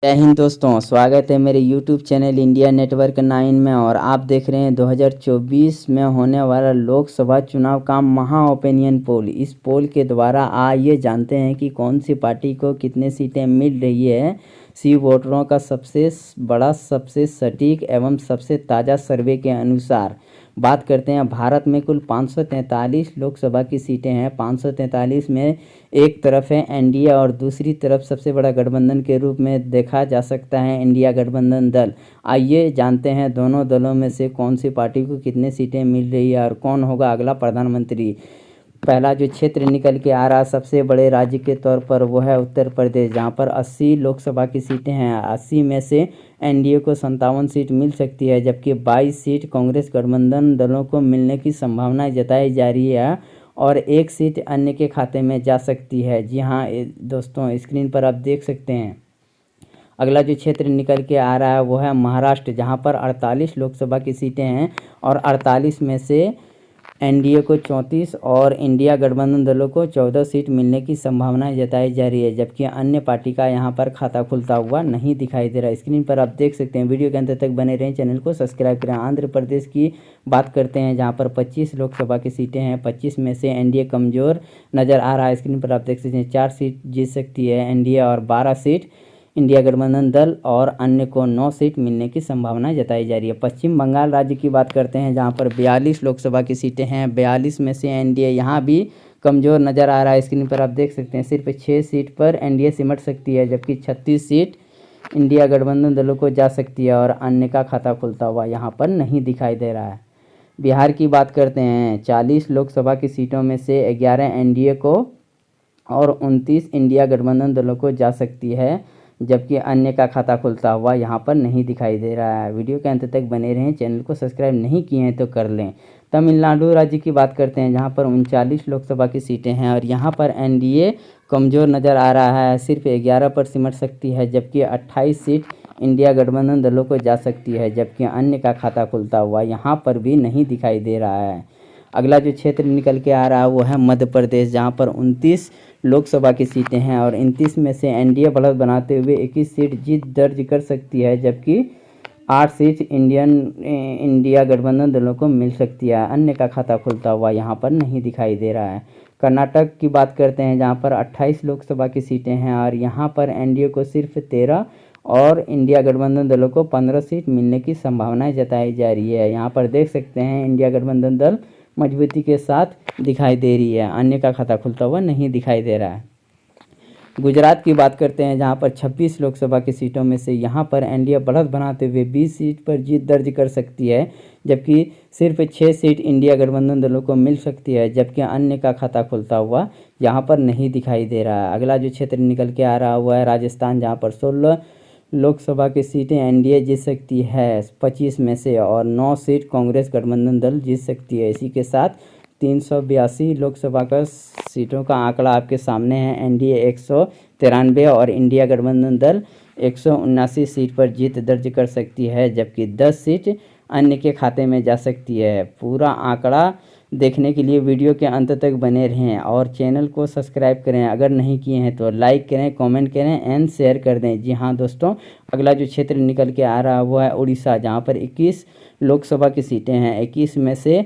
जय हिंद दोस्तों, स्वागत है मेरे YouTube चैनल इंडिया नेटवर्क 9 में। और आप देख रहे हैं 2024 में होने वाला लोकसभा चुनाव का महा ओपिनियन पोल। इस पोल के द्वारा आइए जानते हैं कि कौन सी पार्टी को कितने सीटें मिल रही है। सी वोटरों का सबसे बड़ा, सबसे सटीक एवं सबसे ताज़ा सर्वे के अनुसार बात करते हैं। भारत में कुल 543 लोकसभा की सीटें हैं। 543 में एक तरफ है एनडीए और दूसरी तरफ सबसे बड़ा गठबंधन के रूप में देखा जा सकता है इंडिया गठबंधन दल। आइए जानते हैं दोनों दलों में से कौन सी पार्टी को कितने सीटें मिल रही है और कौन होगा अगला प्रधानमंत्री। पहला जो क्षेत्र निकल के आ रहा सबसे बड़े राज्य के तौर पर वो है उत्तर प्रदेश, जहां पर 80 लोकसभा की सीटें हैं। 80 में से एनडीए को 57 सीट मिल सकती है, जबकि 22 सीट कांग्रेस गठबंधन दलों को मिलने की संभावना जताई जा रही है और एक सीट अन्य के खाते में जा सकती है। जी हाँ दोस्तों, स्क्रीन पर आप देख सकते हैं। अगला जो क्षेत्र निकल के आ रहा है वो है महाराष्ट्र, जहां पर 48 लोकसभा की सीटें हैं और 48 में से एनडीए को 34 और इंडिया गठबंधन दलों को 14 सीट मिलने की संभावना जताई जा रही है, जबकि अन्य पार्टी का यहां पर खाता खुलता हुआ नहीं दिखाई दे रहा। स्क्रीन पर आप देख सकते हैं। वीडियो के अंत तक बने रहें, चैनल को सब्सक्राइब करें। आंध्र प्रदेश की बात करते हैं, जहां पर 25 लोकसभा की सीटें हैं। 25 में से एनडीए कमज़ोर नज़र आ रहा है। स्क्रीन पर आप देख सकते हैं 4 सीट जीत सकती है एनडीए और 12 सीट इंडिया गठबंधन दल और अन्य को 9 सीट मिलने की संभावना जताई जा रही है। पश्चिम बंगाल राज्य की बात करते हैं, जहां पर 42 लोकसभा की सीटें हैं। 42 में से एनडीए यहां भी कमज़ोर नज़र आ रहा है। स्क्रीन पर आप देख सकते हैं सिर्फ 6 सीट पर एनडीए सिमट सकती है, जबकि 36 सीट इंडिया गठबंधन दलों को जा सकती है और अन्य का खाता खुलता हुआ यहाँ पर नहीं दिखाई दे रहा है। बिहार की बात करते हैं, 40 लोकसभा की सीटों में से 11 एनडीए को और 29 इंडिया गठबंधन दलों को जा सकती है, जबकि अन्य का खाता खुलता हुआ यहाँ पर नहीं दिखाई दे रहा है। वीडियो के अंत तक बने रहें, चैनल को सब्सक्राइब नहीं किए हैं तो कर लें। तमिलनाडु राज्य की बात करते हैं, जहाँ पर 39 लोकसभा की सीटें हैं और यहाँ पर एनडीए कमज़ोर नज़र आ रहा है, सिर्फ 11 पर सिमट सकती है, जबकि 28 सीट इंडिया गठबंधन दलों को जा सकती है, जबकि अन्य का खाता खुलता हुआ यहाँ पर भी नहीं दिखाई दे रहा है। अगला जो क्षेत्र निकल के आ रहा है वो है मध्य प्रदेश, जहाँ पर 29 लोकसभा की सीटें हैं और 29 में से एनडीए बढ़त बनाते हुए 21 सीट जीत दर्ज कर सकती है, जबकि 8 सीट इंडिया गठबंधन दलों को मिल सकती है। अन्य का खाता खुलता हुआ यहाँ पर नहीं दिखाई दे रहा है। कर्नाटक की बात करते हैं, जहाँ पर 28 लोकसभा की सीटें हैं और यहाँ पर एनडीए को सिर्फ 13 और इंडिया गठबंधन दलों को 15 सीट मिलने की संभावनाएं जताई जा रही है। यहाँ पर देख सकते हैं इंडिया गठबंधन दल मजबूती के साथ दिखाई दे रही है, अन्य का खाता खुलता हुआ नहीं दिखाई दे रहा है। गुजरात की बात करते हैं, जहां पर 26 लोकसभा की सीटों में से यहां पर एनडीए बढ़त बनाते हुए 20 सीट पर जीत दर्ज कर सकती है, जबकि सिर्फ 6 सीट इंडिया गठबंधन दलों को मिल सकती है, जबकि अन्य का खाता खुलता हुआ यहां पर नहीं दिखाई दे रहा है। अगला जो क्षेत्र निकल के आ रहा हुआ है राजस्थान, जहाँ पर 16 लोकसभा की सीटें एनडीए जीत सकती है 25 में से और 9 सीट कांग्रेस गठबंधन दल जीत सकती है। इसी के साथ 382 लोकसभा का सीटों का आंकड़ा आपके सामने है। एनडीए 193 और इंडिया गठबंधन दल 179 सीट पर जीत दर्ज कर सकती है, जबकि 10 सीट अन्य के खाते में जा सकती है। पूरा आंकड़ा देखने के लिए वीडियो के अंत तक बने रहें और चैनल को सब्सक्राइब करें। अगर नहीं किए हैं तो लाइक करें, कमेंट करें एंड शेयर कर दें। जी हाँ दोस्तों, अगला जो क्षेत्र निकल के आ रहा है वो है उड़ीसा, जहाँ पर 21 लोकसभा की सीटें हैं। 21 में से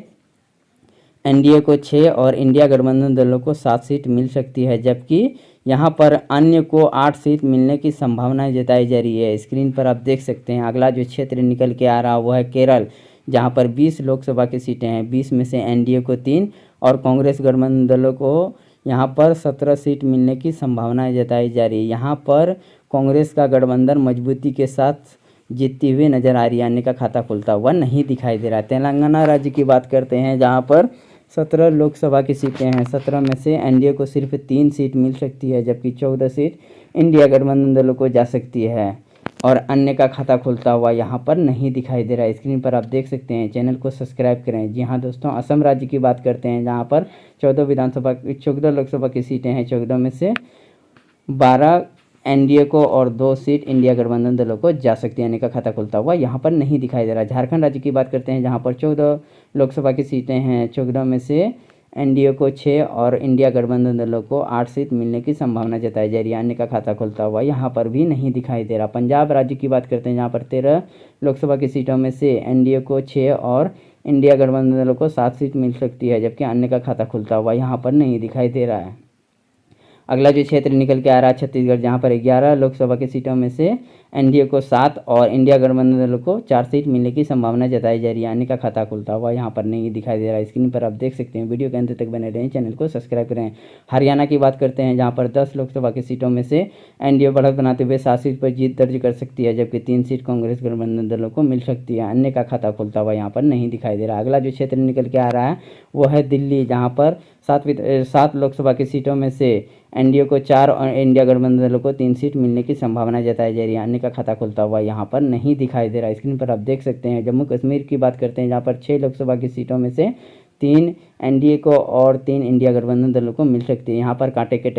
एनडीए को 6 और इंडिया गठबंधन दलों को 7 सीट मिल सकती है, जबकि यहाँ पर अन्य को 8 सीट मिलने की संभावनाएं जताई जा रही है। स्क्रीन पर आप देख सकते हैं। अगला जो क्षेत्र निकल के आ रहा वो है केरल, जहाँ पर 20 लोकसभा की सीटें हैं। 20 में से एनडीए को 3 और कांग्रेस गठबंधन दलों को यहाँ पर 17 सीट मिलने की संभावनाएं जताई जा रही है। यहाँ पर कांग्रेस का गठबंधन मजबूती के साथ जीतती हुई नजर आ रही है, अन्य का खाता खुलता हुआ नहीं दिखाई दे रहा है। तेलंगाना राज्य की बात करते हैं, जहाँ पर 17 लोकसभा की सीटें हैं। 17 में से एनडीए को सिर्फ 3 सीट मिल सकती है, जबकि 14 सीट इंडिया गठबंधन दलों को जा सकती है और अन्य का खाता खुलता हुआ यहाँ पर नहीं दिखाई दे रहा है। स्क्रीन पर आप देख सकते हैं। चैनल को सब्सक्राइब करें। जी हाँ दोस्तों, असम राज्य की बात करते हैं, जहाँ पर 14 लोकसभा की सीटें हैं। 14 में से 12 एनडीए को और 2 सीट इंडिया गठबंधन दलों को जा सकती है, अन्य का खाता खुलता हुआ यहाँ पर नहीं दिखाई दे रहा है। झारखंड राज्य की बात करते हैं, जहाँ पर 14 लोकसभा की सीटें हैं। 14 में से एनडीए को 6 और इंडिया गठबंधन दलों को 8 सीट मिलने की संभावना जताई जा रही है। अन्य का खाता खुलता हुआ यहाँ पर भी नहीं दिखाई दे रहा। पंजाब राज्य की बात करते हैं, जहाँ पर 13 लोकसभा की सीटों में से एनडीए को 6 और इंडिया गठबंधन दलों को 7 सीट मिल सकती है, जबकि अन्य का खाता खुलता हुआ यहाँ पर नहीं दिखाई दे रहा है। अगला जो क्षेत्र निकल के आ रहा है छत्तीसगढ़, जहाँ पर 11 लोकसभा की सीटों में से एनडीए को 7 और इंडिया गठबंधन दलों को 4 सीट मिलने की संभावना जताई जा रही है। अन्य का खाता खुलता हुआ यहाँ पर नहीं दिखाई दे रहा है। स्क्रीन पर आप देख सकते हैं। वीडियो के अंत तक बने रहें, चैनल को सब्सक्राइब करें। हरियाणा की बात करते हैं, जहाँ पर 10 लोकसभा की सीटों में से एनडीए बढ़त बनाते हुए 7 सीट पर जीत दर्ज कर सकती है, जबकि 3 सीट कांग्रेस गठबंधन दलों को मिल सकती है। अन्य का खाता खुलता हुआ यहाँ पर नहीं दिखाई दे रहा। अगला जो क्षेत्र निकल के आ रहा है वो है दिल्ली, जहाँ पर 7 लोकसभा की सीटों में से एनडीए को 4 और इंडिया गठबंधन दलों को 3 सीट मिलने की संभावना जताई जा रही है। अन्य का खाता खुलता हुआ यहाँ पर नहीं दिखाई दे रहा है। स्क्रीन पर आप देख सकते हैं। जम्मू कश्मीर की बात करते हैं, जहाँ पर 6 लोकसभा की सीटों में से 3 एनडीए को और 3 इंडिया गठबंधन दलों को मिल सकती है। यहाँ पर कांटे के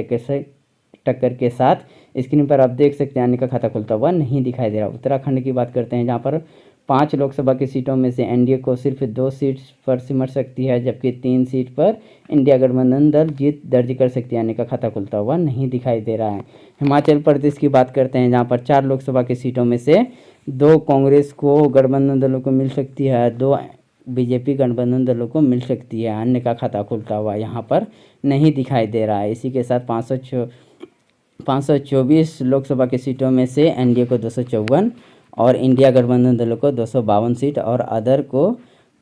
टक्कर के साथ स्क्रीन पर आप देख सकते हैं अन्य का खाता खुलता हुआ नहीं दिखाई दे रहा। उत्तराखंड की बात करते हैं, जहाँ पर 5 लोकसभा की सीटों में से एनडीए को सिर्फ 2 सीट पर सिमट सकती है, जबकि 3 सीट पर इंडिया गठबंधन दल जीत दर्ज कर सकती है। अन्य का खाता खुलता हुआ नहीं दिखाई दे रहा है। हिमाचल प्रदेश की बात करते हैं, जहाँ पर 4 लोकसभा की सीटों में से 2 कांग्रेस को गठबंधन दलों को मिल सकती है, 2 बीजेपी गठबंधन दलों को मिल सकती है। अन्य का खाता खुलता हुआ यहाँ पर नहीं दिखाई दे रहा है। इसी के साथ 524 लोकसभा की सीटों में से एनडीए को 254 और इंडिया गठबंधन दलों को 252 सीट और अदर को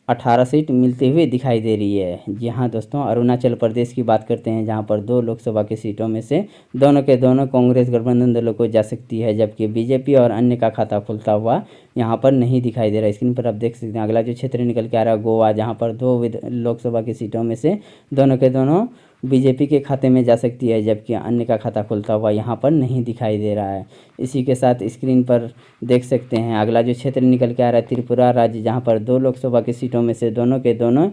18 सीट मिलती हुई दिखाई दे रही है। जी हाँ दोस्तों, अरुणाचल प्रदेश की बात करते हैं, जहां पर 2 लोकसभा की सीटों में से दोनों के दोनों कांग्रेस गठबंधन दलों को जा सकती है, जबकि बीजेपी और अन्य का खाता खुलता हुआ यहाँ पर नहीं दिखाई दे रहा है। स्क्रीन पर आप देख सकते हैं। अगला जो क्षेत्र निकल के आ रहा है गोवा, जहाँ पर 2 लोकसभा की सीटों में से दोनों के दोनों बीजेपी के खाते में जा सकती है, जबकि अन्य का खाता खुलता हुआ यहाँ पर नहीं दिखाई दे रहा है। इसी के साथ स्क्रीन पर देख सकते हैं। अगला जो क्षेत्र निकल के आ रहा है त्रिपुरा राज्य, जहाँ पर 2 लोकसभा की सीटों में से दोनों के दोनों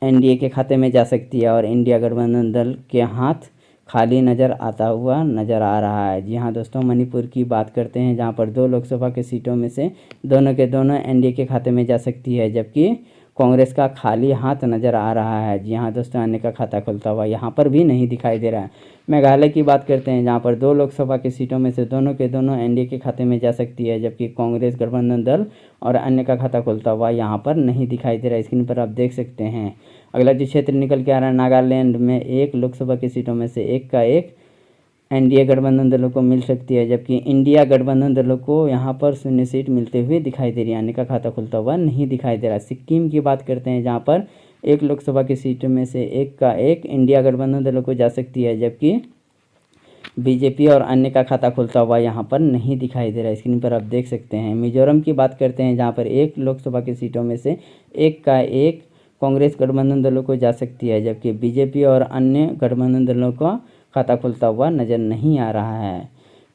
एनडीए के खाते में जा सकती है और इंडिया गठबंधन दल के हाथ खाली नज़र आता हुआ नज़र आ रहा है। जी हाँ दोस्तों, मणिपुर की बात करते हैं, जहाँ पर 2 लोकसभा के सीटों में से दोनों के दोनों एनडीए के खाते में जा सकती है, जबकि कांग्रेस का खाली हाथ नज़र आ रहा है। जी हाँ दोस्तों, अन्य का खाता खुलता हुआ यहाँ पर भी नहीं दिखाई दे रहा है। मेघालय की बात करते हैं, जहाँ पर 2 लोकसभा की सीटों में से दोनों के दोनों एनडीए के खाते में जा सकती है, जबकि कांग्रेस गठबंधन दल और अन्य का खाता खुलता हुआ यहाँ पर नहीं दिखाई दे रहा है। स्क्रीन पर आप देख सकते हैं। अगला जो क्षेत्र निकल के आ रहा है नागालैंड में 1 लोकसभा की सीटों में से 1 का 1 एनडीए गठबंधन दलों को मिल सकती है, जबकि इंडिया गठबंधन दलों को यहाँ पर 0 सीट मिलते हुए दिखाई दे रही है। अन्य का खाता खुलता हुआ नहीं दिखाई दे रहा। सिक्किम की बात करते हैं, जहाँ पर 1 लोकसभा की सीट में से 1 का 1 इंडिया गठबंधन दलों को जा सकती है, जबकि बीजेपी और अन्य का खाता खुलता हुआ यहाँ पर नहीं दिखाई दे रहा है। स्क्रीन पर आप देख सकते हैं। मिजोरम की बात करते हैं, जहाँ पर 1 लोकसभा की सीटों में से 1 का 1 कांग्रेस गठबंधन दलों को जा सकती है, जबकि बीजेपी और अन्य गठबंधन दलों का खाता खुलता हुआ नज़र नहीं आ रहा है।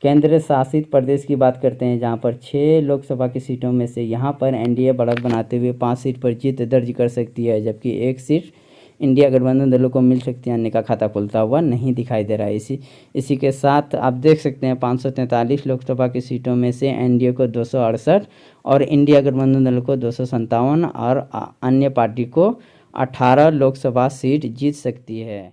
केंद्र शासित प्रदेश की बात करते हैं, जहां पर 6 लोकसभा की सीटों में से यहां पर एनडीए बढ़त बनाते हुए 5 सीट पर जीत दर्ज कर सकती है, जबकि 1 सीट इंडिया गठबंधन दलों को मिल सकती है। अन्य का खाता खुलता हुआ नहीं दिखाई दे रहा है। इसी के साथ आप देख सकते हैं 543 लोकसभा की सीटों में से एनडीए को 268 और इंडिया गठबंधन दलों को 257 और अन्य पार्टी को 18 लोकसभा सीट जीत सकती है।